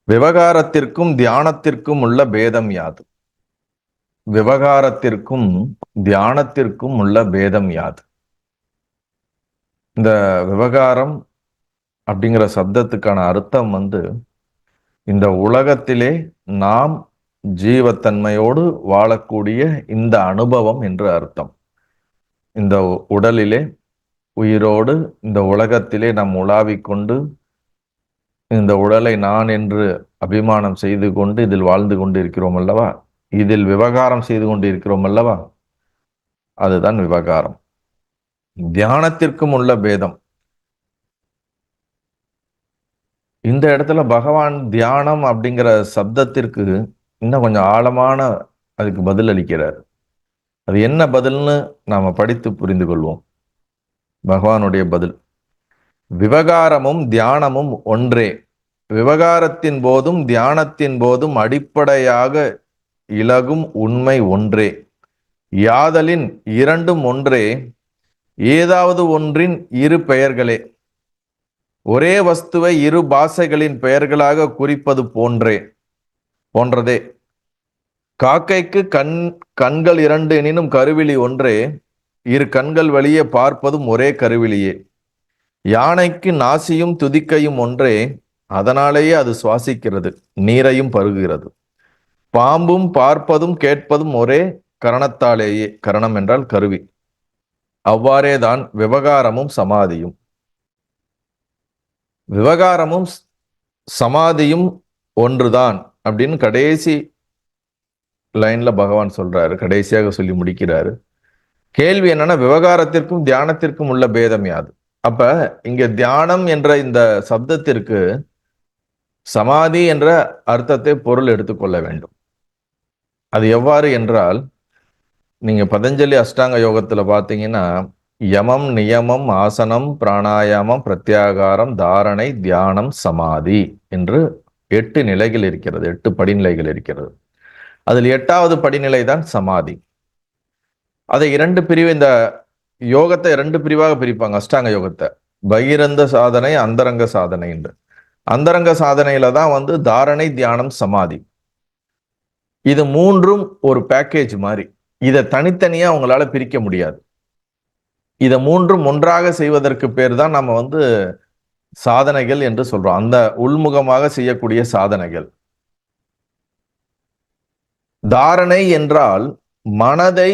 விவகாரத்திற்கும் தியானத்திற்கும் உள்ள பேதம் யாது? விவகாரத்திற்கும் தியானத்திற்கும் உள்ள பேதம் யாது? இந்த விவகாரம் அப்படிங்கிற சப்தத்துக்கான அர்த்தம் இந்த உலகத்திலே நாம் ஜீவத்தன்மையோடு வாழக்கூடிய இந்த அனுபவம் என்று அர்த்தம். இந்த உடலிலே உயிரோடு இந்த உலகத்திலே நாம் உலாவிக் கொண்டு இந்த உடலை நான் என்று அபிமானம் செய்து கொண்டு இதில் வாழ்ந்து கொண்டு இருக்கிறோம் அல்லவா, இதில் விவகாரம் செய்து கொண்டு இருக்கிறோம் அல்லவா, அதுதான் விவகாரம். தியானத்திற்கும் உள்ள பேதம். இந்த இடத்துல பகவான் தியானம் அப்படிங்கிற சப்தத்திற்கு இன்னும் கொஞ்சம் ஆழமான அதுக்கு பதில் அளிக்கிறார். அது என்ன பதில்னு நாம படித்து புரிந்து கொள்வோம். பகவானுடைய பதில்: விவகாரமும் தியானமும் ஒன்றே. விவகாரத்தின் போதும் தியானத்தின் போதும் அடிப்படையாக இலகும் உண்மை ஒன்றே. யாதலின் இரண்டும் ஒன்றே, ஏதாவது ஒன்றின் இரு பெயர்களே. ஒரே வஸ்துவை இரு பாஷைகளின் பெயர்களாக குறிப்பது போன்றதே. காக்கைக்கு கண்கள் இரண்டு எனினும் கருவிழி ஒன்றே, இரு கண்கள் வழியே பார்ப்பதும் ஒரே கருவிழியே. யானைக்கு நாசியும் துதிக்கையும் ஒன்றே, அதனாலேயே அது சுவாசிக்கிறது, நீரையும் பருகுகிறது. பாம்பும் பார்ப்பதும் கேட்பதும் ஒரே கரணத்தாலேயே. கரணம் என்றால் கருவி. அவ்வாறேதான் விவகாரமும் சமாதியும். விவகாரமும் சமாதியும் ஒன்றுதான் அப்படின்னு கடைசி லைன்ல பகவான் சொல்றாரு, கடைசியாக சொல்லி முடிக்கிறாரு. கேள்வி என்னன்னா, விவகாரத்திற்கும் தியானத்திற்கும் உள்ள பேதம் யாது? அப்ப இங்க தியானம் என்ற இந்த சப்தத்திற்கு சமாதி என்ற அர்த்தத்தை பொருள் எடுத்துக்கொள்ள வேண்டும். அது எவ்வாறு என்றால், நீங்க பதஞ்சலி அஷ்டாங்க யோகத்துல பாத்தீங்கன்னா, யமம் நியமம் ஆசனம் பிராணாயாமம் பிரத்யாகாரம் தாரணை தியானம் சமாதி என்று 8 நிலைகள் இருக்கிறது, 8 படிநிலைகள் இருக்கிறது. அதில் 8வது படிநிலை தான் சமாதி. அதை 2 பிரிவு, இந்த யோகத்தை 2 பிரிவாக பிரிப்பாங்க அஷ்டாங்க யோகத்தை. பகிரந்த சாதனை, அந்தரங்க சாதனை என்று. அந்தரங்க சாதனையில தான் தாரணை தியானம் சமாதி. இது மூன்றும் ஒரு பேக்கேஜ் மாதிரி. இதை தனித்தனியா உங்களால பிரிக்க முடியாது. இதை மூன்றும் ஒன்றாக செய்வதற்கு பேர் தான் நம்ம சாதனைகள் என்று சொல்றோம். அந்த உள்முகமாக செய்யக்கூடிய சாதனைகள். தாரணை என்றால் மனதை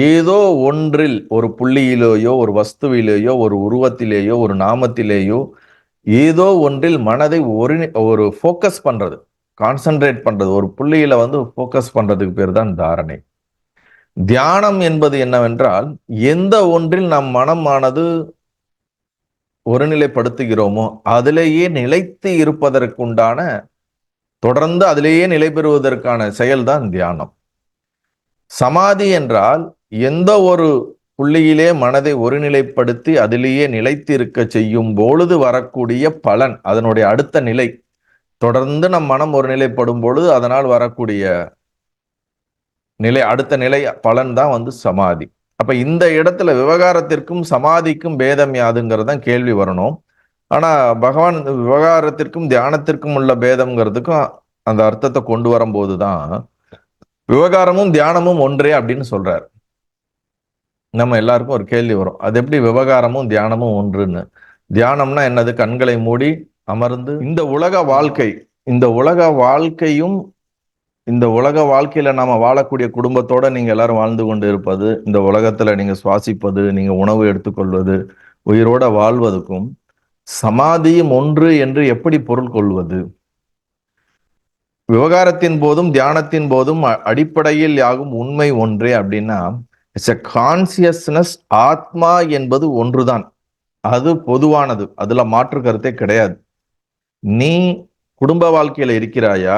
ஏதோ ஒன்றில், ஒரு புள்ளியிலேயோ ஒரு வஸ்துவிலேயோ ஒரு உருவத்திலேயோ ஒரு நாமத்திலேயோ ஏதோ ஒன்றில் மனதை ஒரு ஃபோக்கஸ் பண்றது, கான்சென்ட்ரேட் பண்றது. ஒரு புள்ளியில ஃபோக்கஸ் பண்றதுக்கு பேர் தான் தாரணை. தியானம் என்பது என்னவென்றால், எந்த ஒன்றில் நம் மனமானது ஒருநிலைப்படுத்துகிறோமோ அதிலேயே நிலைத்து இருப்பதற்குண்டான, தொடர்ந்து அதிலேயே நிலை பெறுவதற்கான செயல்தான் தியானம். சமாதி என்றால் எந்த ஒரு புள்ளியிலே மனதை ஒருநிலைப்படுத்தி அதிலேயே நிலைத்து இருக்க செய்யும் பொழுது வரக்கூடிய பலன், அதனுடைய அடுத்த நிலை. தொடர்ந்து நம் மனம் ஒருநிலைப்படும் பொழுது அதனால் வரக்கூடிய நிலை, அடுத்த நிலை பலன் தான் சமாதி. அப்ப இந்த இடத்துல விவகாரத்திற்கும் சமாதிக்கும் பேதம் யாதுங்கிறதான் கேள்வி வரணும். ஆனா பகவான் விவகாரத்திற்கும் தியானத்திற்கும் உள்ள பேதம்ங்கிறதுக்கும் அந்த அர்த்தத்தை கொண்டு வரும்போதுதான் விவகாரமும் தியானமும் ஒன்றே அப்படின்னு சொல்றாரு. நம்ம எல்லாருக்கும் ஒரு கேள்வி வரும், அது எப்படி விவகாரமும் தியானமும் ஒன்றுன்னு? தியானம்னா என்னது? கண்களை மூடி அமர்ந்து இந்த உலக வாழ்க்கை, இந்த உலக வாழ்க்கையும், இந்த உலக வாழ்க்கையில நாம வாழக்கூடிய குடும்பத்தோட நீங்க எல்லாரும் வாழ்ந்து கொண்டு இருப்பது, இந்த உலகத்துல நீங்க சுவாசிப்பது, நீங்க உணவு எடுத்துக்கொள்வது, உயிரோட வாழ்வதற்கும் சமாதியும் ஒன்று என்று எப்படி பொருள் கொள்வது? விவகாரத்தின் போதும் தியானத்தின் போதும் அடிப்படையில் யாகும் உண்மை ஒன்றே அப்படின்னா, இட்ஸ் எ கான்சியஸ்னஸ். ஆத்மா என்பது ஒன்றுதான், அது பொதுவானது, அதுல மாற்று கருத்தே கிடையாது. நீ குடும்ப வாழ்க்கையில இருக்கிறாயா,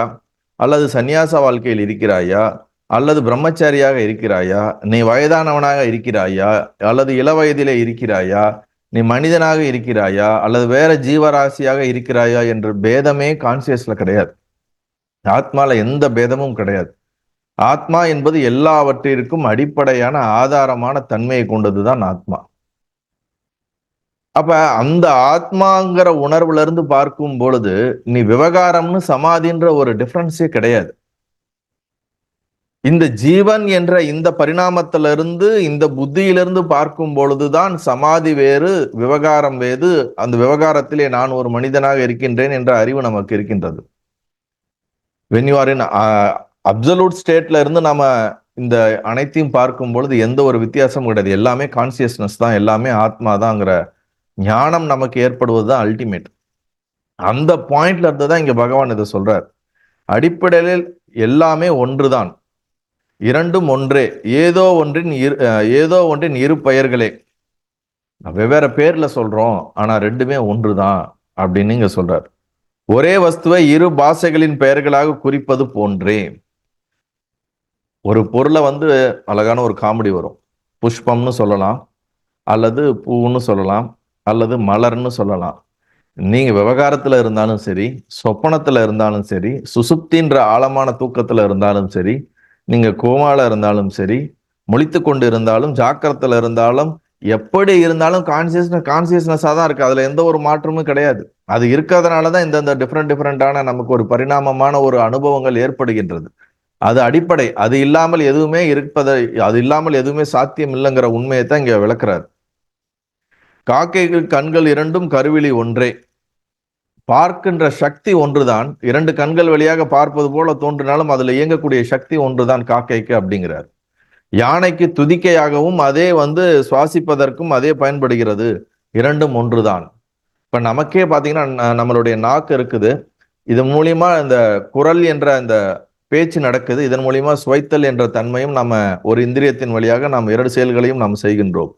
அல்லது சந்நியாச வாழ்க்கையில் இருக்கிறாயா, அல்லது பிரம்மச்சாரியாக இருக்கிறாயா, நீ வயதானவனாக இருக்கிறாயா, அல்லது இள வயதிலே இருக்கிறாயா, நீ மனிதனாக இருக்கிறாயா, அல்லது வேற ஜீவராசியாக இருக்கிறாயா என்ற பேதமே கான்சியஸ்ல கிடையாது. ஆத்மால எந்த பேதமும் கிடையாது. ஆத்மா என்பது எல்லாவற்றிற்கும் அடிப்படையான ஆதாரமான தன்மையை கொண்டதுதான் ஆத்மா. அப்ப அந்த ஆத்மாங்கிற உணர்வுல இருந்து பார்க்கும் பொழுது நீ விவகாரம்னு சமாதின்ற ஒரு டிஃபரன்ஸே கிடையாது. இந்த ஜீவன் என்ற இந்த பரிணாமத்திலிருந்து இந்த புத்தியிலிருந்து பார்க்கும் பொழுதுதான் சமாதி வேறு விவகாரம் வேறு. அந்த விவகாரத்திலே நான் ஒரு மனிதனாக இருக்கின்றேன் என்ற அறிவு நமக்கு இருக்கின்றது. When you are in absolute ஸ்டேட்ல இருந்து நம்ம இந்த அனைத்தையும் பார்க்கும் பொழுது எந்த ஒரு வித்தியாசமும் கிடையாது. எல்லாமே கான்சியஸ்னஸ் தான், எல்லாமே ஆத்மா தான்ங்கிற ஞானம் நமக்கு ஏற்படுவது தான் அல்டிமேட். அந்த பாயிண்ட்ல இருந்து தான் இங்க பகவான் இதை சொல்றார். அடிப்படையில் எல்லாமே ஒன்றுதான், இரண்டும் ஒன்றே, ஏதோ ஒன்றின் இரு பெயர்களே. வெவ்வேறு பேர்ல சொல்றோம், ஆனா ரெண்டுமே ஒன்றுதான் அப்படின்னு இங்க சொல்றார். ஒரே வஸ்துவை இரு பாஷைகளின் பெயர்களாக குறிப்பது போன்றே. ஒரு பொருளை அழகான ஒரு காமெடி வரும். புஷ்பம்னு சொல்லலாம், அல்லது பூன்னு சொல்லலாம், அல்லது மலர்னு சொல்லலாம். நீங்க விவகாரத்துல இருந்தாலும் சரி, சொப்பனத்துல இருந்தாலும் சரி, சுசுப்தின்ற ஆழமான தூக்கத்துல இருந்தாலும் சரி, நீங்க கோமால இருந்தாலும் சரி, முழித்து கொண்டு இருந்தாலும், ஜாக்கிரத்துல இருந்தாலும், எப்படி இருந்தாலும் கான்சியஸ்னஸா தான் இருக்கு. அதுல எந்த ஒரு மாற்றமும் கிடையாது. அது இருக்கிறதுனாலதான் இந்த டிஃப்ரெண்டான நமக்கு ஒரு பரிணாமமான ஒரு அனுபவங்கள் ஏற்படுகின்றது. அது அடிப்படை. அது இல்லாமல் எதுவுமே சாத்தியம் இல்லைங்கிற உண்மையை தான் இங்க விளக்குறாரு. காக்கைகள் கண்கள் இரண்டும் கருவிழி ஒன்றே, பார்க்கின்ற சக்தி ஒன்றுதான். இரண்டு கண்கள் வழியாக பார்ப்பது போல தோன்றினாலும் அதுல இயங்கக்கூடிய சக்தி ஒன்றுதான் காக்கைக்கு அப்படிங்கிறார். யானைக்கு துதிக்கையாகவும் அதே சுவாசிப்பதற்கும் அதே பயன்படுகிறது. இரண்டும் ஒன்றுதான். இப்ப நமக்கே பாத்தீங்கன்னா நம்மளுடைய நாக்கு இருக்குது. இதன் மூலியமா இந்த குரல் என்ற இந்த பேச்சு நடக்குது. இதன் மூலியமா சுவைத்தல் என்ற தன்மையும் நம்ம ஒரு இந்திரியத்தின் வழியாக நாம் இரண்டு செயல்களையும் நாம் செய்கின்றோம்.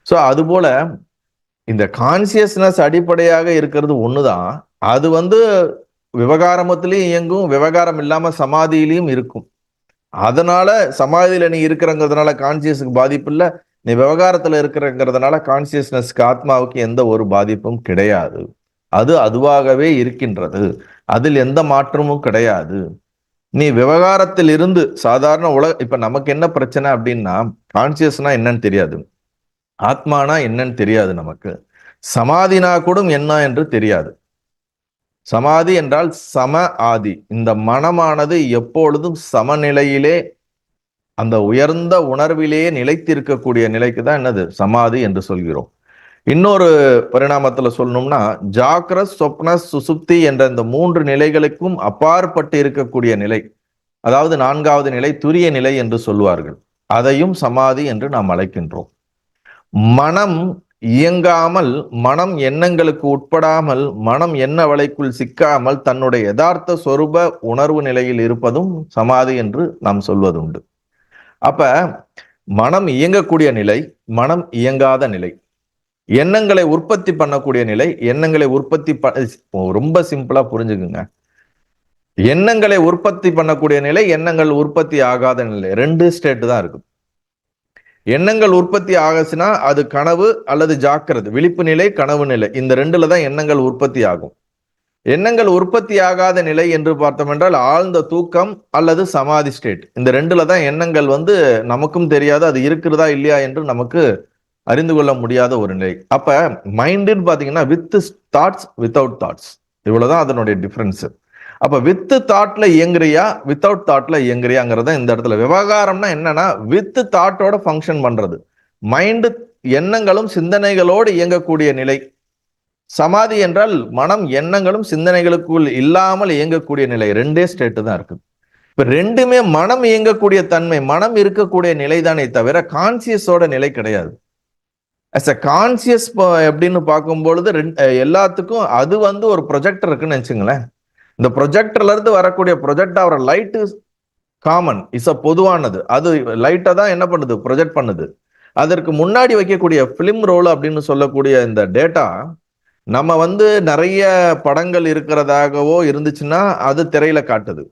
ஸோ அதுபோல இந்த கான்சியஸ்னஸ் அடிப்படையாக இருக்கிறது ஒண்ணுதான். அது விவகாரமத்திலையும் இயங்கும், விவகாரம் இல்லாம சமாதியிலையும் இருக்கும். அதனால சமாதியில நீ இருக்கிறங்கிறதுனால கான்சியஸுக்கு பாதிப்பு இல்லை, நீ விவகாரத்துல இருக்கிறங்கிறதுனால கான்சியஸ்னஸ்க்கு ஆத்மாவுக்கு எந்த ஒரு பாதிப்பும் கிடையாது. அது அதுவாகவே இருக்கின்றது, அதில் எந்த மாற்றமும் கிடையாது. நீ விவகாரத்தில் இருந்து சாதாரண இப்ப நமக்கு என்ன பிரச்சனை அப்படின்னா, கான்சியஸ்னா என்னன்னு தெரியாது, ஆத்மானா என்னன்னு தெரியாது, நமக்கு சமாதினா கூட என்ன என்று தெரியாது. சமாதி என்றால் சம ஆதி. இந்த மனமானது எப்பொழுதும் சமநிலையிலே அந்த உயர்ந்த உணர்விலேயே நிலைத்திருக்கக்கூடிய நிலைக்கு தான் என்னது சமாதி என்று சொல்கிறோம். இன்னொரு பரிணாமத்துல சொல்லணும்னா, ஜாக்கிரத், சொப்ன, சுசுப்தி என்ற இந்த மூன்று நிலைகளுக்கும் அப்பாற்பட்டு இருக்கக்கூடிய நிலை, அதாவது நான்காவது நிலை துரிய நிலை என்று சொல்வார்கள். அதையும் சமாதி என்று நாம் அழைக்கின்றோம். மனம் இயங்காமல், மனம் எண்ணங்களுக்கு உட்படாமல், மனம் எண்ண வலைக்குள் சிக்காமல் தன்னுடைய யதார்த்த சொரூப உணர்வு நிலையில் இருப்பதும் சமாதி என்று நாம் சொல்வதுண்டு. அப்ப மனம் இயங்கக்கூடிய நிலை, மனம் இயங்காத நிலை, எண்ணங்களை உற்பத்தி பண்ணக்கூடிய நிலை, எண்ணங்களை ரொம்ப சிம்பிளா புரிஞ்சுக்குங்க. எண்ணங்களை உற்பத்தி பண்ணக்கூடிய நிலை, எண்ணங்கள் உற்பத்தி ஆகாத நிலை, ரெண்டு ஸ்டேட் தான் இருக்கு. எண்ணங்கள் உற்பத்தி ஆகுச்சுன்னா அது கனவு அல்லது ஜாக்கிரதை, விழிப்பு நிலை, கனவு நிலை, இந்த ரெண்டுல தான் எண்ணங்கள் உற்பத்தி ஆகும். எண்ணங்கள் உற்பத்தி ஆகாத நிலை என்று பார்த்தோம் என்றால் ஆழ்ந்த தூக்கம் அல்லது சமாதி ஸ்டேட். இந்த ரெண்டுல தான் எண்ணங்கள் நமக்கும் தெரியாது அது இருக்கிறதா இல்லையா என்று நமக்கு அறிந்து கொள்ள முடியாத ஒரு நிலை. அப்ப மைண்டுன்னு பாத்தீங்கன்னா வித் தாட்ஸ், வித்தவுட் தாட்ஸ், இவ்வளவுதான் அதனுடைய டிஃபரன்ஸ். அப்ப வித் தாட்ல இயங்குறியா, வித்தவுட் தாட்ல இயங்குறியாங்கிறத இந்த இடத்துல. விவகாரம்னா என்னன்னா வித் தாட்டோட ஃபங்க்ஷன் பண்றது. மைண்டு எண்ணங்களும் சிந்தனைகளோடு இயங்கக்கூடிய நிலை. சமாதி என்றால் மனம் எண்ணங்களும் சிந்தனைகளுக்குள் இல்லாமல் இயங்கக்கூடிய நிலை. ரெண்டே ஸ்டேட்டு தான் இருக்கு. இப்ப ரெண்டுமே மனம் இயங்கக்கூடிய தன்மை, மனம் இருக்கக்கூடிய நிலை தானே தவிர கான்சியஸோட நிலை கிடையாது. அஸ் அ கான்சியஸ் எப்படின்னு பார்க்கும்பொழுது எல்லாத்துக்கும் அது ஒரு ப்ரொஜெக்டர் இருக்குன்னு வச்சுங்களேன். இந்த ப்ரொஜெக்டர்ல இருந்து வரக்கூடிய ப்ரொஜெக்ட் ஆகிற லைட்டு காமன், இஸ் அ பொதுவானது. அது லைட்டை தான் என்ன பண்ணுது, ப்ரொஜெக்ட் பண்ணுது. அதற்கு முன்னாடி வைக்கக்கூடிய பிலிம் ரோல் அப்படின்னு சொல்லக்கூடிய இந்த டேட்டா நம்ம நிறைய படங்கள் இருக்கிறதாகவோ இருந்துச்சுன்னா அது திரையில காட்டுது.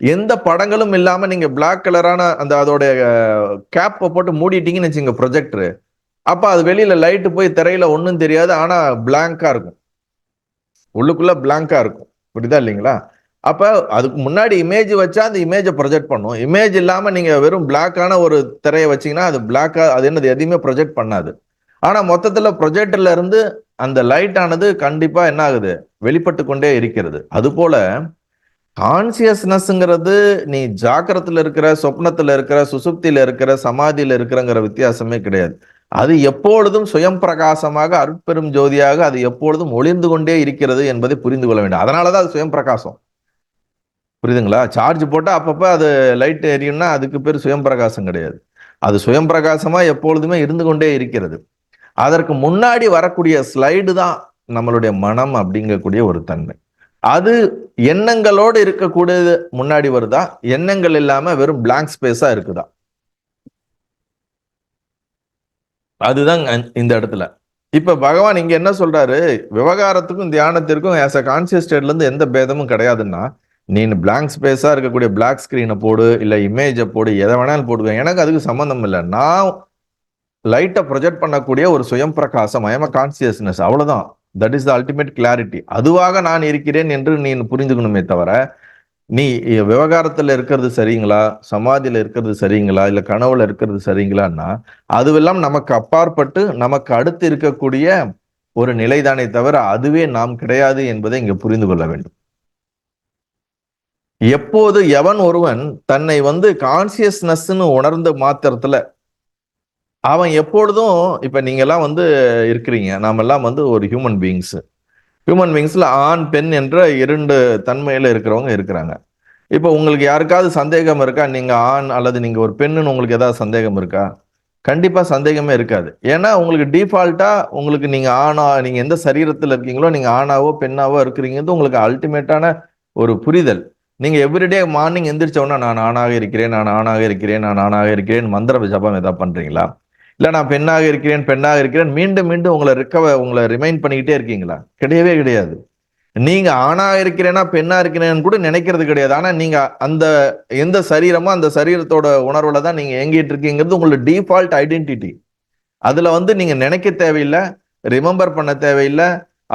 எந்த படங்களும் இல்லாம நீங்க பிளாக் கலரான அதோடைய கேப்பை போட்டு மூடிட்டீங்கன்னு வச்சுங்க ப்ரொஜெக்டர், அப்ப அது வெளியில லைட்டு போய் திரையில ஒன்றும் தெரியாது, ஆனா பிளாங்கா இருக்கும், உள்ளுக்குள்ள பிளாங்கா இருக்கும். புரியுதா இல்லைங்களா? அப்ப அதுக்கு முன்னாடி இமேஜ் வச்சா அந்த இமேஜை ப்ரொஜெக்ட் பண்ணும். இமேஜ் இல்லாம நீங்க வெறும் பிளாக்கான ஒரு திரையை வச்சீங்கன்னா அது பிளாக்கா, அது என்னது எதையுமே ப்ரொஜெக்ட் பண்ணாது. ஆனா மொத்தத்துல ப்ரொஜெக்டர்ல இருந்து அந்த லைட் ஆனது கண்டிப்பா என்ன ஆகுது, வெளிப்பட்டு கொண்டே இருக்கிறது. அது போல கான்சியஸ்னஸ்ங்கிறது நீ ஜாக்கிரத்துல இருக்கிற, சொப்னத்துல இருக்கிற, சுசுப்தியில இருக்கிற, சமாதியில இருக்கிறங்கிற வித்தியாசமே கிடையாது. அது எப்பொழுதும் சுயம் பிரகாசமாக அருட்பெரும் ஜோதியாக அது எப்பொழுதும் ஒளிர்ந்து கொண்டே இருக்கிறது என்பதை புரிந்து கொள்ள வேண்டும். அதனாலதான் அது சுயம் பிரகாசம். புரியுதுங்களா? சார்ஜ் போட்டா அப்பப்ப அது லைட் எரியும்னா அதுக்கு பேர் சுயம் பிரகாசம் கிடையாது. அது சுயம் பிரகாசமா எப்பொழுதுமே இருந்து கொண்டே இருக்கிறது. அதற்கு முன்னாடி வரக்கூடிய ஸ்லைடு தான் நம்மளுடைய மனம் அப்படிங்கக்கூடிய ஒரு தன்மை. அது எண்ணங்களோடு இருக்கக்கூடியது முன்னாடி வருதா, எண்ணங்கள் இல்லாம வெறும் பிளாங்க் ஸ்பேஸா இருக்குதா? அதுதான் இந்த இடத்துல. இப்ப பகவான் இங்க என்ன சொல்றாரு, விவகாரத்துக்கும் தியானத்திற்கும் ஆஸ் அ கான்சியஸ் ஸ்டேட்ல இருந்து எந்த பேதமும் கிடையாதுன்னா, நீ பிளாங்க் ஸ்பேஸா இருக்கக்கூடிய பிளாக் ஸ்கிரீனை போடு, இல்ல இமேஜை போடு, எதை வேணாலும் போடுவேன், எனக்கு அதுக்கு சம்பந்தம் இல்லை. நான் லைட்டை ப்ரொஜெக்ட் பண்ணக்கூடிய ஒரு சுயம் பிரகாசம், ஐ எம் கான்சியஸ்னஸ், அவ்வளவுதான். That is the ultimate clarity. அதுவாக நான் இருக்கிறேன் என்று நீ புரிந்துக்கணுமே தவிர, நீ விவகாரத்துல இருக்கிறது சரிங்களா, சமாதியில இருக்கிறது சரிங்களா, இல்ல கனவுல இருக்கிறது சரிங்களான்னா அதுவெல்லாம் நமக்கு அப்பாற்பட்டு நமக்கு அடுத்து இருக்கக்கூடிய ஒரு நிலைதானே தவிர அதுவே நாம் கிடையாது என்பதை இங்க புரிந்து கொள்ள வேண்டும். எப்போது எவன் ஒருவன் தன்னை கான்சியஸ்னஸ்ன்னு உணர்ந்த மாத்திரத்துல அவன் எப்பொழுதும், இப்ப நீங்க எல்லாம் இருக்கிறீங்க, நாம எல்லாம் ஒரு ஹியூமன் பீயிங்ஸ்ல ஆண் பெண் என்ற 2 தன்மையில இருக்கிறவங்க இருக்கிறாங்க. இப்போ உங்களுக்கு யாருக்காவது சந்தேகம் இருக்கா, நீங்க ஆண் அல்லது நீங்க ஒரு பெண்ணுன்னு உங்களுக்கு ஏதாவது சந்தேகம் இருக்கா? கண்டிப்பா சந்தேகமே இருக்காது. ஏன்னா உங்களுக்கு டிஃபால்ட்டா உங்களுக்கு நீங்க ஆணா, நீங்க எந்த சரீரத்தில் இருக்கீங்களோ நீங்க ஆணாவோ பெண்ணாவோ இருக்கிறீங்கிறது உங்களுக்கு அல்டிமேட்டான ஒரு புரிதல். நீங்க எவ்ரிடே மார்னிங் எந்திரிச்ச உடனே நான் ஆணாக இருக்கிறேன், நான் ஆணாக இருக்கிறேன், நான் ஆணாக இருக்கிறேன் மந்திர ஜபம் ஏதாவது பண்றீங்களா? இல்ல நான் பெண்ணாக இருக்கிறேன், பெண்ணாக இருக்கிறேன் மீண்டும் மீண்டும் உங்களை ரிமைண்ட் பண்ணிக்கிட்டே இருக்கீங்களா? கிடையவே கிடையாது. நீங்க ஆணா இருக்கிறேன்னா பெண்ணா இருக்கிறேன்னு கூட நினைக்கிறது கிடையாது. ஆனா நீங்க அந்த எந்த சரீரமோ அந்த சரீரத்தோட உணர்வுல தான் நீங்க இயங்கிட்டு இருக்கீங்கிறது உங்களோட டிஃபால்ட் ஐடென்டிட்டி. அதுல நீங்க நினைக்க தேவையில்லை, ரிமெம்பர் பண்ண தேவையில்லை,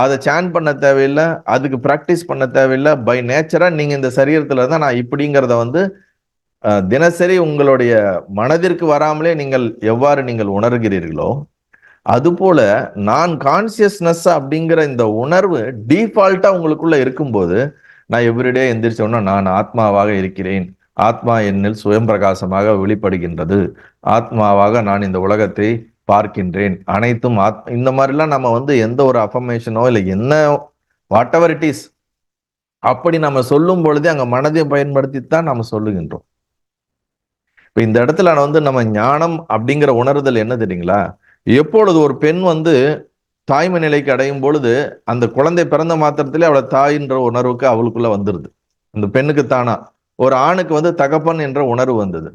அதை சான் பண்ண தேவையில்லை, அதுக்கு பிராக்டிஸ் பண்ண தேவையில்லை. பை நேச்சரா நீங்க இந்த சரீரத்துல தான் நான் இப்படிங்கிறத தினசரி உங்களுடைய மனதிற்கு வராமலே நீங்கள் எவ்வாறு நீங்கள் உணர்கிறீர்களோ அதுபோல நான் கான்சியஸ்னஸ் அப்படிங்கிற இந்த உணர்வு டிஃபால்ட்டா உங்களுக்குள்ள இருக்கும்போது நான் எவ்ரிடே எந்திரிச்சோன்னா நான் ஆத்மாவாக இருக்கிறேன், ஆத்மா என்னில் சுயம் பிரகாசமாக வெளிப்படுகின்றது, ஆத்மாவாக நான் இந்த உலகத்தை பார்க்கின்றேன், அனைத்தும் இந்த மாதிரிலாம் நம்ம எந்த ஒரு அஃபர்மேஷனோ இல்லை என்ன வாட் எவர் இட் இஸ் அப்படி நம்ம சொல்லும் பொழுதே அங்க மனதை பயன்படுத்தித்தான் நம்ம சொல்லுகின்றோம். இப்ப இந்த இடத்துல நம்ம ஞானம் அப்படிங்கிற உணர்தல் என்ன தெரியுங்களா? எப்பொழுது ஒரு பெண் தாய்மை நிலைக்கு அடையும் பொழுது அந்த குழந்தை பிறந்த மாத்திரத்திலே அவளை தாயின்ற உணர்வுக்கு அவளுக்குள்ள வந்துருது. அந்த பெண்ணுக்கு தானா. ஒரு ஆணுக்கு தகப்பன் என்ற உணர்வு வந்தது.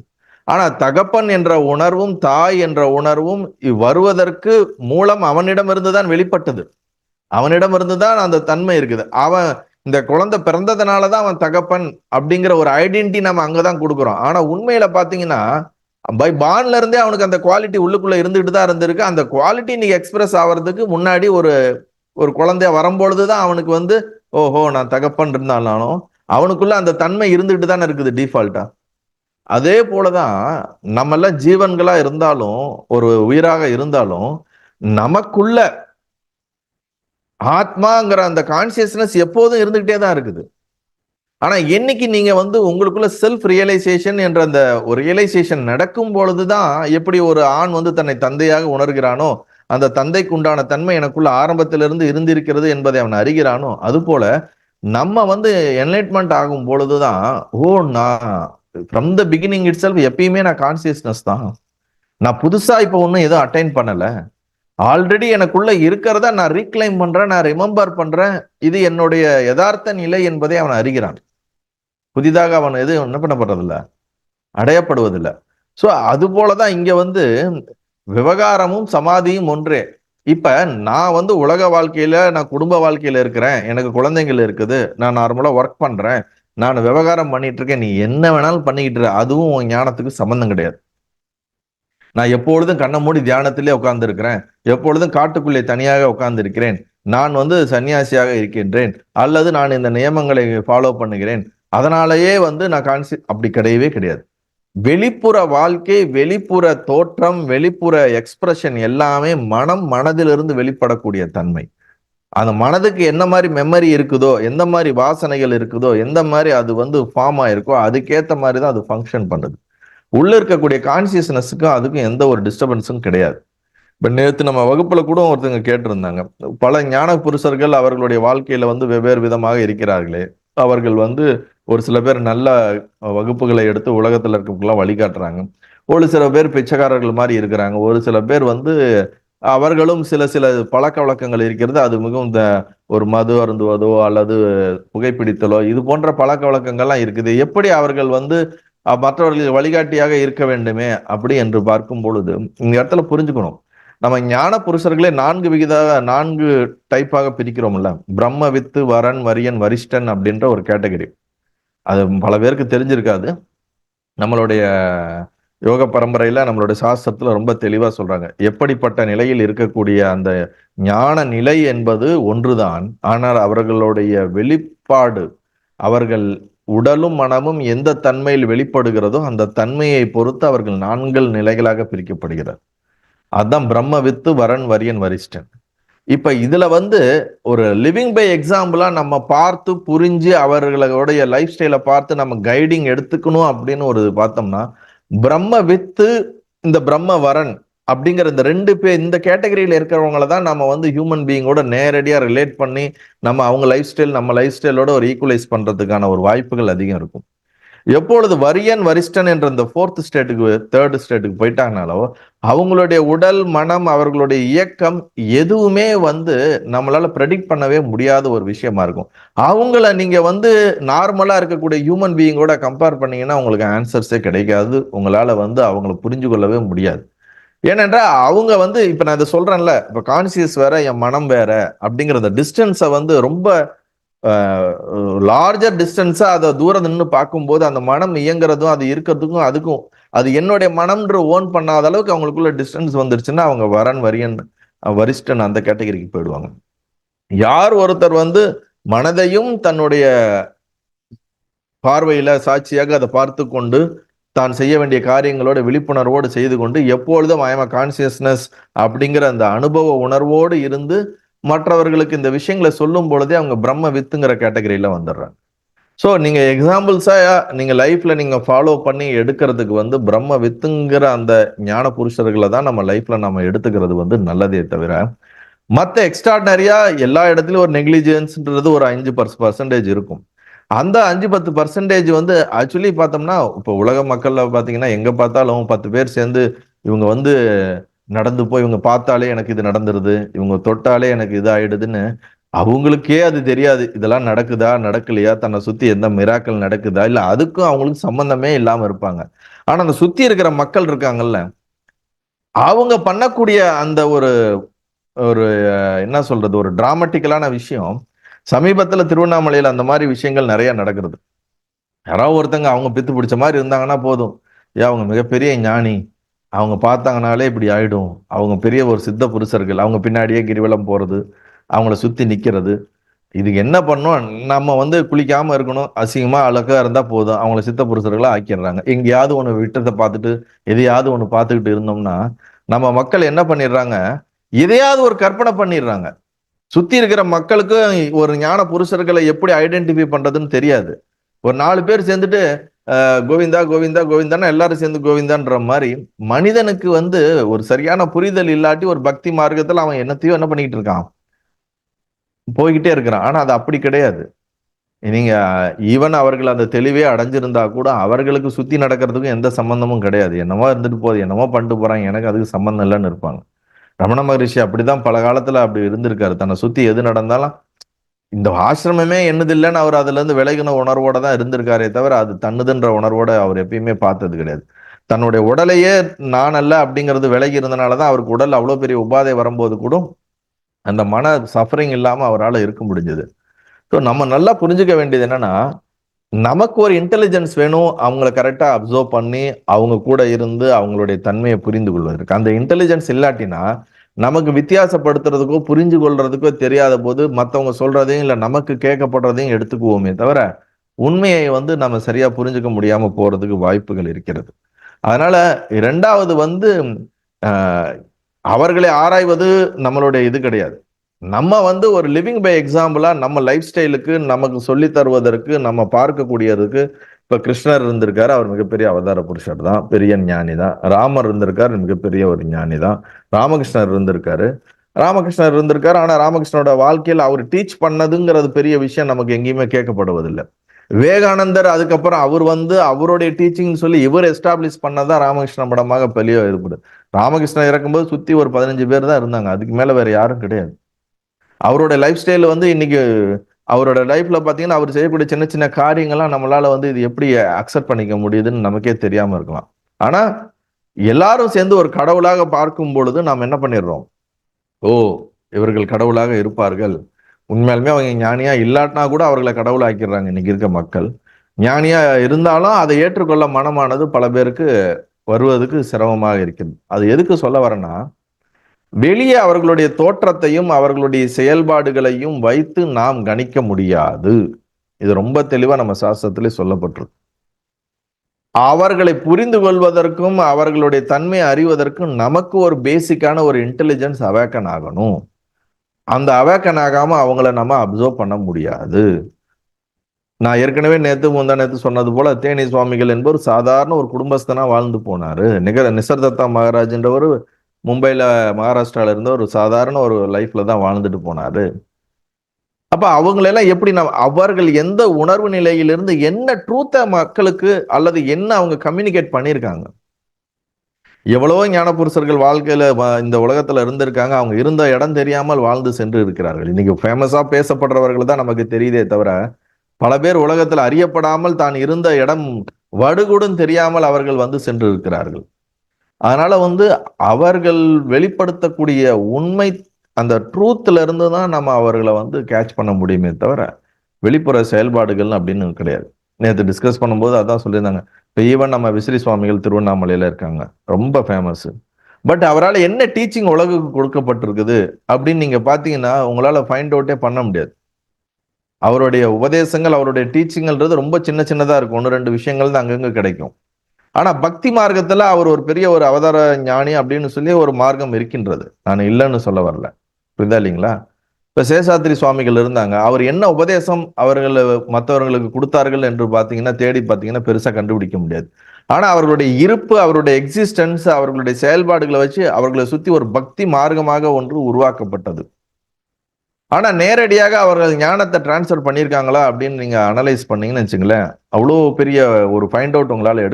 ஆனா தகப்பன் என்ற உணர்வும் தாய் என்ற உணர்வும் வருவதற்கு மூலம் அவனிடம் இருந்துதான் வெளிப்பட்டது. அவனிடம் இருந்துதான் அந்த தன்மை இருக்குது. அவன் இந்த குழந்தை பிறந்ததுனாலதான் அவன் தகப்பன் அப்படிங்கிற ஒரு ஐடென்டிட்டி நம்ம அங்கதான் கொடுக்குறோம். ஆனா உண்மையில பாத்தீங்கன்னா பை பார்ன்ல இருந்தே அவனுக்கு அந்த குவாலிட்டி உள்ளுக்குள்ள இருந்துகிட்டு தான் இருந்திருக்கு. அந்த குவாலிட்டி நீங்க எக்ஸ்பிரஸ் ஆகிறதுக்கு முன்னாடி ஒரு குழந்தைய வரும்பொழுதுதான் அவனுக்கு ஓஹோ நான் தகப்பன் இருந்தாலும் அவனுக்குள்ள அந்த தன்மை இருந்துகிட்டு தானே இருக்குது டிஃபால்ட்டா. அதே போலதான் நம்ம எல்லாம் ஜீவன்களா இருந்தாலும் ஒரு உயிராக இருந்தாலும் நமக்குள்ள ஆத்மாங்கிற அந்த கான்சியஸ்னஸ் எப்போதும் இருந்துகிட்டே தான் இருக்குது. ஆனா என்னைக்கு நீங்க உங்களுக்குள்ள செல்ஃப் ரியலைசேஷன் என்ற அந்த ஒரு ரியலைசேஷன் நடக்கும் பொழுதுதான் எப்படி ஒரு ஆண் தன்னை தந்தையாக உணர்கிறானோ அந்த தந்தைக்கு உண்டான தன்மை எனக்குள்ள ஆரம்பத்திலிருந்து இருந்திருக்கிறது என்பதை அவன் அறிகிறானோ அது போல நம்ம என்லைட்மெண்ட் ஆகும் பொழுதுதான் நான் from the beginning it self எப்பயுமே நான் கான்சியஸ்னஸ் தான், நான் புதுசா இப்ப ஒன்னும் எதுவும் அட்டைன் பண்ணல, ஆல்ரெடி எனக்குள்ள இருக்கிறத நான் ரீக்ளைம் பண்றேன், நான் ரிமெம்பர் பண்றேன், இது என்னுடைய யதார்த்த நிலை என்பதை அவன் அறிகிறான். புதிதாக அவன் எதுவும் என்ன பண்ணப்படுறதில்ல, அடையப்படுவதில்லை. ஸோ அது போலதான் இங்க விவகாரமும் சமாதியும் ஒன்றே. இப்ப நான் உலக வாழ்க்கையில நான் குடும்ப வாழ்க்கையில இருக்கிறேன், எனக்கு குழந்தைகள் இருக்குது, நான் நார்மலா ஒர்க் பண்றேன், நான் விவகாரம் பண்ணிட்டு இருக்கேன், நீ என்ன வேணாலும் பண்ணிக்கிட்டு இரு, அதுவும் உன் ஞானத்துக்கு சம்பந்தம் கிடையாது. நான் எப்பொழுதும் கண்ணை மூடி தியானத்திலே உட்கார்ந்து இருக்கிறேன், எப்பொழுதும் காட்டுக்குள்ளே தனியாக உட்கார்ந்து இருக்கிறேன், நான் சன்னியாசியாக இருக்கின்றேன், அல்லது நான் இந்த நியமங்களை ஃபாலோ பண்ணுகிறேன், அதனாலேயே நான் அப்படி கிடையவே கிடையாது. வெளிப்புற வாழ்க்கை, வெளிப்புற தோற்றம், வெளிப்புற எக்ஸ்பிரஷன் எல்லாமே மனதிலிருந்து வெளிப்படக்கூடிய தன்மை. அந்த மனதுக்கு என்ன மாதிரி மெமரி இருக்குதோ, எந்த மாதிரி வாசனைகள் இருக்குதோ, எந்த மாதிரி அது ஃபார்ம் ஆயிருக்கோ, அதுக்கேற்ற மாதிரி தான் அது ஃபங்க்ஷன் பண்ணுது. உள்ள இருக்கக்கூடிய கான்சியஸ்னஸுக்கும் அதுக்கும் எந்த ஒரு டிஸ்டர்பன்ஸும் கிடையாது. இப்ப நேத்து நம்ம வகுப்புல கூட ஒருத்தங்க கேட்டிருந்தாங்க, பல ஞான புருஷர்கள் அவர்களுடைய வாழ்க்கையில வெவ்வேறு விதமாக இருக்கிறார்களே, அவர்கள் ஒரு சில பேர் நல்ல வகுப்புகளை எடுத்து உலகத்துல இருக்கவங்களாம் வழிகாட்டுறாங்க. ஒரு சில பேர் பிச்சைக்காரர்கள் மாதிரி இருக்கிறாங்க. ஒரு சில பேர் அவர்களும் சில சில பழக்க வழக்கங்கள் இருக்கிறது. அது மிகவும் ஒரு மது அருந்துவதோ அல்லது புகைப்பிடித்தலோ இது போன்ற பழக்க வழக்கங்கள்லாம் இருக்குது. எப்படி அவர்கள் மற்றவர்களுக்கு வழிகாட்டியாக இருக்க வேண்டுமே அப்படி என்று பார்க்கும் பொழுது இந்த இடத்துல புரிஞ்சுக்கணும். நம்ம ஞான புருஷர்களே 4 டைப்பாக பிரிக்கிறோம்ல. பிரம்ம வித்து, வரன், வரியன், வரிஷ்டன் அப்படின்ற ஒரு கேட்டகரி. அது பல பேருக்கு தெரிஞ்சிருக்காது. நம்மளுடைய யோக பரம்பரையில நம்மளுடைய சாஸ்திரத்துல ரொம்ப தெளிவா சொல்றாங்க. எப்படிப்பட்ட நிலையில் இருக்கக்கூடிய அந்த ஞான நிலை என்பது ஒன்றுதான். ஆனால் அவர்களுடைய வெளிப்பாடு, அவர்கள் உடலும் மனமும் எந்த தன்மையில் வெளிப்படுகிறதோ அந்த தன்மையை பொறுத்து அவர்கள் 4 நிலைகளாக பிரிக்கப்படுகிறார். அதுதான் பிரம்ம வித்து, வரன், வரியன், வரிஷ்டன். இப்ப இதுல ஒரு லிவிங் பை எக்ஸாம்பிளா நம்ம பார்த்து புரிஞ்சு அவர்களுடைய லைஃப் ஸ்டைலை பார்த்து நம்ம கைடிங் எடுத்துக்கணும் அப்படின்னு ஒரு பார்த்தோம்னா, பிரம்ம வித்து, இந்த பிரம்ம வரன் அப்படிங்கிற இந்த 2 பேர், இந்த கேட்டகரியில இருக்கிறவங்கள தான் நம்ம ஹியூமன் பீயிங்கோட நேரடியா ரிலேட் பண்ணி நம்ம அவங்க லைஃப் ஸ்டைல் நம்ம லைஃப் ஸ்டைலோட ஒரு ஈக்குவலைஸ் பண்றதுக்கான ஒரு வாய்ப்புகள் அதிகம் இருக்கும். எப்பொழுது வரியன், வரிஷ்டன் என்ற இந்த 4th ஸ்டேட்டுக்கு 3rd ஸ்டேட்டுக்கு போயிட்டாங்கனாலோ, அவங்களுடைய உடல், மனம், அவர்களுடைய இயக்கம் எதுவுமே நம்மளால ப்ரெடிக்ட் பண்ணவே முடியாத ஒரு விஷயமா இருக்கும். அவங்கள நீங்க நார்மலா இருக்கக்கூடிய ஹியூமன் பீயிங்கோட கம்பேர் பண்ணீங்கன்னா உங்களுக்கு ஆன்சர்ஸே கிடைக்காது. உங்களால அவங்கள புரிஞ்சு கொள்ளவே முடியாது. ஏனென்றால் அவங்க இப்ப நான் இதை சொல்றேன்ல, இப்ப கான்சியஸ் வேற, என் மனம் வேற அப்படிங்கிற அந்த டிஸ்டன்ஸை ரொம்ப லார்ஜர் டிஸ்டன்ஸா அதை தூரம் நின்று பார்க்கும்போது அந்த மனம் இயங்குறதும் அது இருக்கிறதுக்கும் அதுக்கும் அது என்னுடைய மனம்ன்ற ஓன் பண்ணாத அளவுக்கு அவங்களுக்குள்ள டிஸ்டன்ஸ் வந்துருச்சுன்னா அவங்க வரன், வரியன், வரிஷ்டன் அந்த கேட்டகரிக்கு போயிடுவாங்க. யார் ஒருத்தர் மனதையும் தன்னுடைய பார்வையில சாட்சியாக அதை பார்த்து கொண்டு தான் செய்ய வேண்டிய காரியங்களோட விழிப்புணர்வோடு செய்து கொண்டு எப்பொழுதும் ஐ எம் கான்சியஸ்னஸ் அப்படிங்கிற அந்த அனுபவ உணர்வோடு இருந்து மற்றவர்களுக்கு இந்த விஷயங்களை சொல்லும் பொழுதே அவங்க பிரம்ம வித்துங்கிற கேட்டகரியில வந்துடுறாங்க. ஸோ நீங்க எக்ஸாம்பிள்ஸா நீங்க லைஃப்ல நீங்க ஃபாலோ பண்ணி எடுக்கிறதுக்கு பிரம்ம வித்துங்கிற அந்த ஞான புருஷர்களை தான் நம்ம லைஃப்ல நம்ம எடுத்துக்கிறது நல்லதே தவிர, மற்ற எக்ஸ்ட்ராடனரியா எல்லா இடத்துலயும் ஒரு நெக்லிஜென்ஸ்ன்றது ஒரு 5% இருக்கும். அந்த 5-10% ஆக்சுவலி பார்த்தோம்னா இப்போ உலக மக்கள்ல பார்த்தீங்கன்னா எங்க பார்த்தாலும் 10 பேர் சேர்ந்து இவங்க நடந்து போய் இவங்க பார்த்தாலே எனக்கு இது நடந்துருது, இவங்க தொட்டாலே எனக்கு இது ஆயிடுதுன்னு அவங்களுக்கே அது தெரியாது. இதெல்லாம் நடக்குதா நடக்கலையா, தன்னை சுத்தி எந்த மிராக்கள் நடக்குதா, இல்ல அதுக்கும் அவங்களுக்கு சம்பந்தமே இல்லாம இருப்பாங்க. ஆனா அந்த சுத்தி இருக்கிற மக்கள் இருக்காங்கல்ல, அவங்க பண்ணக்கூடிய அந்த ஒரு ஒரு என்ன சொல்றது, ஒரு டிராமட்டிக்கலான விஷயம். சமீபத்துல திருவண்ணாமலையில அந்த மாதிரி விஷயங்கள் நிறைய நடக்கிறது. யாராவது ஒருத்தங்க அவங்க பித்து பிடிச்ச மாதிரி இருந்தாங்கன்னா போதும், அவங்க மிகப்பெரிய ஞானி, அவங்க பார்த்தாங்கனாலே இப்படி ஆயிடும், அவங்க பெரிய ஒரு சித்த புருஷர்கள், அவங்க பின்னாடியே கிரிவலம் போறது, அவங்கள சுத்தி நிக்கிறது. இதுக்கு என்ன பண்ணும், நம்ம குளிக்காம இருக்கணும், அசிங்கமா அழகா இருந்தா போதும், அவங்கள சித்த புருஷர்களா ஆக்கிடுறாங்க. எங்கேயாவது ஒண்ணு விட்டத்தை பார்த்துட்டு எதையாவது ஒண்ணு பார்த்துக்கிட்டு இருந்தோம்னா நம்ம மக்கள் என்ன பண்ணிடுறாங்க, எதையாவது ஒரு கற்பனை பண்ணிடுறாங்க. சுத்தி இருக்கிற மக்களுக்கு ஒரு ஞான புருஷர்களை எப்படி ஐடென்டிஃபை பண்றதுன்னு தெரியாது. ஒரு 4 பேர் சேர்ந்துட்டு கோவிந்தா கோவிந்தா கோவிந்தான்னு எல்லாரும் சேர்ந்து கோவிந்தான்ற மாதிரி மனிதனுக்கு ஒரு சரியான புரிதல் இல்லாட்டி ஒரு பக்தி மார்க்கத்துல அவன் என்னத்தையோ என்ன பண்ணிக்கிட்டு இருக்கான், போய்கிட்டே இருக்கிறான். ஆனா அது அப்படி கிடையாது. நீங்க ஈவன் அவர்கள் அந்த தெளிவே அடைஞ்சிருந்தா கூட அவர்களுக்கு சுத்தி நடக்கிறதுக்கும் எந்த சம்பந்தமும் கிடையாது. என்னமோ இருந்துட்டு போகுது, என்னமோ பண்ணிட்டு போறாங்க, எனக்கு அதுக்கு சம்பந்தம் இல்லைன்னு இருப்பாங்க. ரமண மகரிஷி அப்படிதான் பல காலத்துல அப்படி இருந்திருக்காரு. தன்னை சுத்தி எது நடந்தாலும் இந்த ஆசிரமமே என்னதில்லைன்னு அவர் அதுல இருந்து விலகின உணர்வோட தான் இருந்திருக்காரே தவிர அது தன்னுதுன்ற உணர்வோட அவர் எப்பயுமே பார்த்தது கிடையாது. தன்னுடைய உடலையே நான் அல்ல அப்படிங்கிறது விலகி இருந்தனாலதான் அவருக்கு உடல் அவ்வளவு பெரிய உபாதை வரும்போது கூட அந்த மன சஃபரிங் இல்லாம அவரால் இருக்க முடிஞ்சது. ஸோ நம்ம நல்லா புரிஞ்சுக்க வேண்டியது என்னன்னா, நமக்கு ஒரு இன்டெலிஜென்ஸ் வேணும், அவங்கள கரெக்டா அப்சர்வ் பண்ணி அவங்க கூட இருந்து அவங்களுடைய தன்மையை புரிந்து கொள்வதற்கு. அந்த இன்டெலிஜென்ஸ் இல்லாட்டினா நமக்கு வித்தியாசப்படுத்துறதுக்கோ புரிஞ்சு கொள்றதுக்கோ தெரியாத போது மற்றவங்க சொல்றதையும் இல்லை நமக்கு கேட்கப்படுறதையும் எடுத்துக்குவோமே தவிர உண்மையை நம்ம சரியா புரிஞ்சுக்க முடியாம போறதுக்கு வாய்ப்புகள் இருக்கிறது. அதனால இரண்டாவது வந்து அஹ், அவர்களை ஆராய்வது நம்மளுடைய இது கிடையாது. நம்ம வந்து ஒரு லிவிங் பை எக்ஸாம்பிளா நம்ம லைஃப் ஸ்டைலுக்கு நமக்கு சொல்லி தருவதற்கு நம்ம பார்க்கக்கூடியதுக்கு. இப்ப கிருஷ்ணர் இருந்திருக்காரு, அவர் மிகப்பெரிய அவதார புருஷர் தான், பெரிய ஞானி தான். ராமர் இருந்திருக்காரு, மிகப்பெரிய ஒரு ஞானி தான். ராமகிருஷ்ணர் இருந்திருக்காரு, ஆனா ராமகிருஷ்ணனோட வாழ்க்கையில் அவர் டீச் பண்ணதுங்கிறது பெரிய விஷயம் நமக்கு எங்கேயுமே கேட்கப்படுவதில்லை. விவேகானந்தர் அதுக்கப்புறம் அவர் வந்து அவருடைய டீச்சிங் சொல்லி இவர் எஸ்டாப்ளிஷ் பண்ணதான் ராமகிருஷ்ண மடமாக பெரிய ஏற்படுது. ராமகிருஷ்ணன் இறக்கும்போது சுத்தி ஒரு 15 பேர் தான் இருந்தாங்க, அதுக்கு மேல வேற யாரும் கிடையாது. அவரோட லைஃப் ஸ்டைல் வந்து இன்னைக்கு அவரோட லைஃப்ல பாத்தீங்கன்னா அவர் செய்யக்கூடிய சின்ன சின்ன காரியங்கள்லாம் நம்மளால வந்து இது எப்படி அக்செப்ட் பண்ணிக்க முடியுதுன்னு நமக்கே தெரியாம இருக்கலாம். ஆனா எல்லாரும் சேர்ந்து ஒரு கடவுளாக பார்க்கும் பொழுது நாம் என்ன பண்ணிடுறோம், ஓ இவர்கள் கடவுளாக இருப்பார்கள். உண்மையாலுமே அவங்க ஞானியா இல்லாட்டினா கூட அவர்களை கடவுள் ஆக்கிடுறாங்க இன்னைக்கு இருக்க மக்கள். ஞானியா இருந்தாலும் அதை ஏற்றுக்கொள்ள மனமானது பல பேருக்கு வருவதற்கு சிரமமாக இருக்குது. அது எதுக்கு சொல்ல வரேன்னா, வெளியே அவர்களுடைய தோற்றத்தையும் அவர்களுடைய செயல்பாடுகளையும் வைத்து நாம் கணிக்க முடியாது. இது ரொம்ப தெளிவா நம்ம சாஸ்திரத்திலே சொல்லப்பட்டிருக்கு. அவர்களை புரிந்து கொள்வதற்கும் அவர்களுடைய தன்மை அறிவதற்கும் நமக்கு ஒரு பேசிக்கான ஒரு இன்டெலிஜென்ஸ் அவேக்கன் ஆகணும். அந்த அவேக்கன் ஆகாம அவங்கள நம்ம அப்சர்வ் பண்ண முடியாது. நான் ஏற்கனவே முந்தா நேத்து சொன்னது போல தேனி சுவாமிகள் என்பவர் சாதாரண ஒரு குடும்பஸ்தனா வாழ்ந்து போனாரு. நிசர்தத்தா மகாராஜ் என்றவர் மும்பைல மகாராஷ்டிரால இருந்த ஒரு சாதாரண ஒரு லைஃப்ல தான் வாழ்ந்துட்டு போனாரு. அப்ப அவங்களெல்லாம் எப்படி அவர்கள் எந்த உணர்வு நிலையிலிருந்து என்ன ட்ரூத்த மக்களுக்கு அல்லது என்ன அவங்க கம்யூனிகேட் பண்ணியிருக்காங்க. எவ்வளவோ ஞான புருஷர்கள் வாழ்க்கையில இந்த உலகத்துல இருந்திருக்காங்க, அவங்க இருந்த இடம் தெரியாமல் வாழ்ந்து சென்று இருக்கிறார்கள். இன்னைக்கு ஃபேமஸா பேசப்படுறவர்கள் தான் நமக்கு தெரியுதே தவிர, பல பேர் உலகத்தில் அறியப்படாமல் தான் இருந்த இடம் வடுகூடும் தெரியாமல் அவர்கள் வந்து சென்று இருக்கிறார்கள். அதனால வந்து அவர்கள் வெளிப்படுத்தக்கூடிய உண்மை அந்த ட்ரூத்ல இருந்து தான் நம்ம அவர்களை வந்து கேட்ச் பண்ண முடியுமே தவிர வெளிப்புற செயல்பாடுகள் அப்படின்னு கிடையாது. நேற்று டிஸ்கஸ் பண்ணும்போது அதான் சொல்லியிருந்தாங்க. இப்போ ஈவன் நம்ம விசிறி சுவாமிகள் திருவண்ணாமலையில இருக்காங்க, ரொம்ப ஃபேமஸ். பட் அவரால் என்ன டீச்சிங் உலகுக்கு கொடுக்கப்பட்டிருக்குது அப்படின்னு நீங்க பாத்தீங்கன்னா உங்களால ஃபைண்ட் அவுட்டே பண்ண முடியாது. அவருடைய உபதேசங்கள் அவருடைய டீச்சிங்ன்றது ரொம்ப சின்ன சின்னதா இருக்கும், ஒன்று ரெண்டு விஷயங்கள் தான் அங்கங்க கிடைக்கும். ஆனா பக்தி மார்க்கத்துல அவர் ஒரு பெரிய ஒரு அவதார ஞானி அப்படின்னு சொல்லி ஒரு மார்க்கம் இருக்கின்றது, நான் இல்லைன்னு சொல்ல வரல, புரியுதா இல்லைங்களா? இப்ப சேஷாத்திரி சுவாமிகள் இருந்தாங்க, அவர் என்ன உபதேசம் அவர்கள் மற்றவர்களுக்கு கொடுத்தார்கள் என்று பாத்தீங்கன்னா தேடி பாத்தீங்கன்னா பெருசா கண்டுபிடிக்க முடியாது. ஆனா அவர்களுடைய இருப்பு, அவருடைய எக்ஸிஸ்டன்ஸ், அவர்களுடைய செயல்பாடுகளை வச்சு அவர்களை சுத்தி ஒரு பக்தி மார்க்கமாக ஒன்று உருவாக்கப்பட்டது. ஆனா நேரடியாக அவர்கள் ஞானத்தை டிரான்ஸ்ஃபர் பண்ணியிருக்காங்களா அப்படின்னு நீங்க அனலைஸ் பண்ணீங்கன்னு வச்சுங்களேன், அவ்வளோ பெரிய ஒரு ஃபைண்ட் அவுட் உங்களால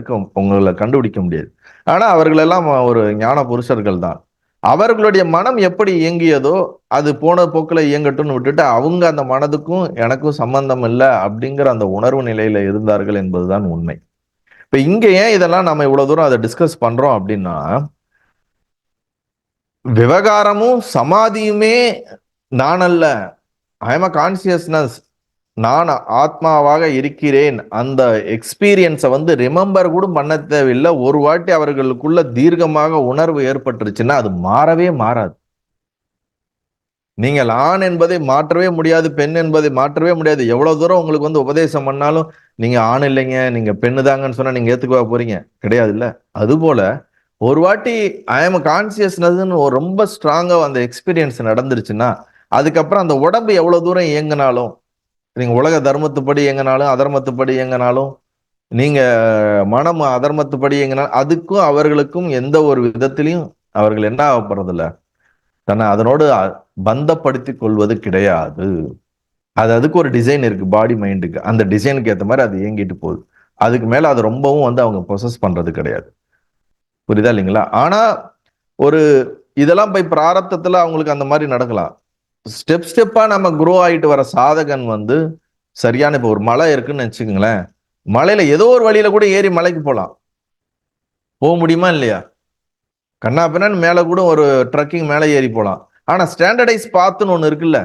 உங்களை கண்டுபிடிக்க முடியாது. ஆனா அவர்கள் எல்லாம் ஒரு ஞான புருஷர்கள் தான். அவர்களுடைய மனம் எப்படி இயங்கியதோ அது போன போக்கில் இயங்கட்டும்னு விட்டுட்டு அவங்க அந்த மனதுக்கும் எனக்கும் சம்பந்தம் இல்லை அப்படிங்கிற அந்த உணர்வு நிலையில இருந்தார்கள் என்பதுதான் உண்மை. இப்ப இங்க ஏன் இதெல்லாம் நம்ம இவ்வளவு தூரம் அதை டிஸ்கஸ் பண்றோம் அப்படின்னா, விவகாரமும் சமாதியுமே நான் அல்ல, ஐ எம் அ கான்சியஸ்னஸ், நான் ஆத்மாவாக இருக்கிறேன். அந்த எக்ஸ்பீரியன்ஸை வந்து ரிமெம்பர் கூட பண்ண தேவையில்லை. ஒரு வாட்டி அவர்களுக்குள்ள தீர்க்கமாக உணர்வு ஏற்பட்டுருச்சுன்னா அது மாறவே மாறாது. நீங்கள் ஆண் என்பதை மாற்றவே முடியாது, பெண் என்பதை மாற்றவே முடியாது. எவ்வளவு தூரம் உங்களுக்கு வந்து உபதேசம் பண்ணாலும் நீங்க ஆண் இல்லைங்க நீங்க பெண்ணு தாங்கன்னு சொன்னா நீங்க ஏத்துக்குவா போறீங்க? கிடையாது இல்ல. அதுபோல ஒரு வாட்டி ஐ எம் கான்சியஸ்னஸ்ன்னு ரொம்ப ஸ்ட்ராங்கா அந்த எக்ஸ்பீரியன்ஸ் நடந்துருச்சுன்னா அதுக்கப்புறம் அந்த உடம்பு எவ்வளவு தூரம் இயங்கினாலும், நீங்க உலக தர்மத்துப்படி இயங்கினாலும் அதர்மத்துப்படி இயங்கினாலும், நீங்க மனம் அதர்மத்துப்படி இயங்கினாலும் அதுக்கும் அவர்களுக்கும் எந்த ஒரு விதத்திலையும் அவர்கள் என்ன ஆகப்படுறதில்ல, தன்னை அதனோடு பந்தப்படுத்தி கொள்வது கிடையாது. அதுக்கு ஒரு டிசைன் இருக்கு பாடி மைண்டுக்கு, அந்த டிசைனுக்கு ஏற்ற மாதிரி அது இயங்கிட்டு போகுது. அதுக்கு மேல அது ரொம்பவும் வந்து அவங்க ப்ரொசஸ் பண்றது கிடையாது. புரியுதா இல்லைங்களா? ஆனா ஒரு இதெல்லாம் போய் பிராரத்தத்துல அவங்களுக்கு அந்த மாதிரி நடக்கலாம். ஸ்டெப் ஸ்டெப்பா நம்ம குரோ ஆகிட்டு வர சாதகன் வந்து சரியான, இப்போ ஒரு மலை இருக்குன்னு வச்சுக்கோங்களேன், மலையில ஏதோ ஒரு வழியில கூட ஏறி மலைக்கு போகலாம். போக முடியுமா இல்லையா? கண்ணா பின்னான்னு மேல கூட ஒரு ட்ரக்கிங் மேலே ஏறி போகலாம். ஆனா ஸ்டாண்டர்டைஸ் பாத்துன்னு ஒண்ணு இருக்குல்ல,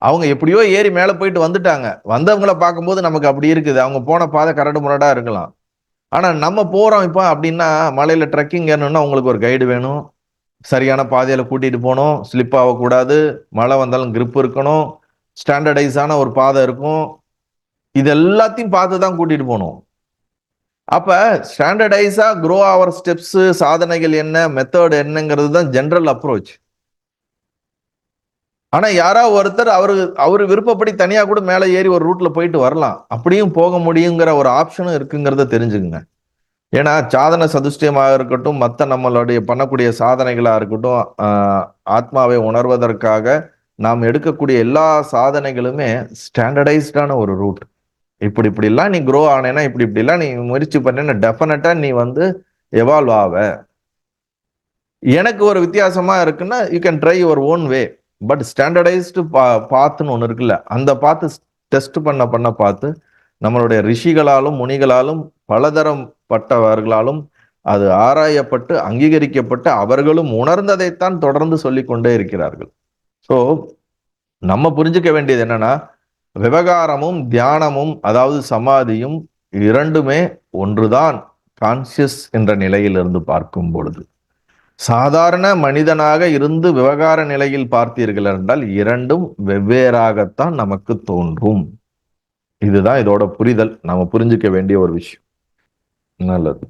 அவங்க எப்படியோ ஏறி மேல போயிட்டு வந்துட்டாங்க, வந்தவங்கள பார்க்கும்போது நமக்கு அப்படி இருக்குது, அவங்க போன பாதை கரடு முரடா இருக்கலாம். ஆனா நம்ம போறோம் இப்போ அப்படின்னா மலையில ட்ரெக்கிங் ஏறணும்னா உங்களுக்கு ஒரு கைடு வேணும், சரியான பாதையில கூட்டிட்டு போகணும், ஸ்லிப் ஆகக்கூடாது, மழை வந்தாலும் கிரிப் இருக்கணும், ஸ்டாண்டர்டைஸான ஒரு பாதை இருக்கும், இது எல்லாத்தையும் பார்த்து தான் கூட்டிட்டு போகணும். அப்ப ஸ்டாண்டர்டைஸா க்ரோ ஆவர் ஸ்டெப்ஸ், சாதனைகள் என்ன, மெத்தட் என்னங்கிறது தான் ஜெனரல் அப்ரோச். ஆனா யாராவது ஒருத்தர் அவரு விருப்பப்படி தனியா கூட மேல ஏறி ஒரு ரூட்ல போயிட்டு வரலாம். அப்படியும் போக முடியுங்கிற ஒரு ஆப்ஷனும் இருக்குங்கிறத தெரிஞ்சுக்குங்க. ஏன்னா சாதன சதுஷ்டயமாக இருக்கட்டும், மற்ற நம்மளுடைய பண்ணக்கூடிய சாதனைகளா இருக்கட்டும், ஆத்மாவை உணர்வதற்காக நாம் எடுக்கக்கூடிய எல்லா சாதனைகளுமே ஸ்டாண்டர்டைஸ்டான ஒரு ரூட். இப்படி இப்படிலாம் நீ க்ரோ ஆனேன்னா, இப்படி இப்படிலாம் நீ முயற்சி பண்ணேன்னா டெஃபினட்டா நீ வந்து எவால்வ் ஆவ. எனக்கு ஒரு வித்தியாசமா இருக்குன்னா you can try your own way. But standardised பாத்துன்னு ஒன்று இருக்குல்ல, அந்த பாத்து டெஸ்ட் பண்ண பார்த்து நம்மளுடைய ரிஷிகளாலும் முனிகளாலும் பலதரம் பட்டவர்களாலும் அது ஆராயப்பட்டு அங்கீகரிக்கப்பட்டு அவர்களும் உணர்ந்ததைத்தான் தொடர்ந்து சொல்லிக் கொண்டே இருக்கிறார்கள். ஸோ நம்ம புரிஞ்சுக்க வேண்டியது என்னன்னா, விவகாரமும் தியானமும் அதாவது சமாதியும் இரண்டுமே ஒன்றுதான். கான்சியஸ் என்ற நிலையிலிருந்து பார்க்கும் பொழுது சாதாரண மனிதனாக இருந்து விவகார நிலையில் பார்த்தீர்கள் என்றால் இரண்டும் வெவ்வேறாகத்தான் நமக்கு தோன்றும். இதுதான் இதோட புரிதல். நாம புரிஞ்சுக்க வேண்டிய ஒரு விஷயம். நல்லது.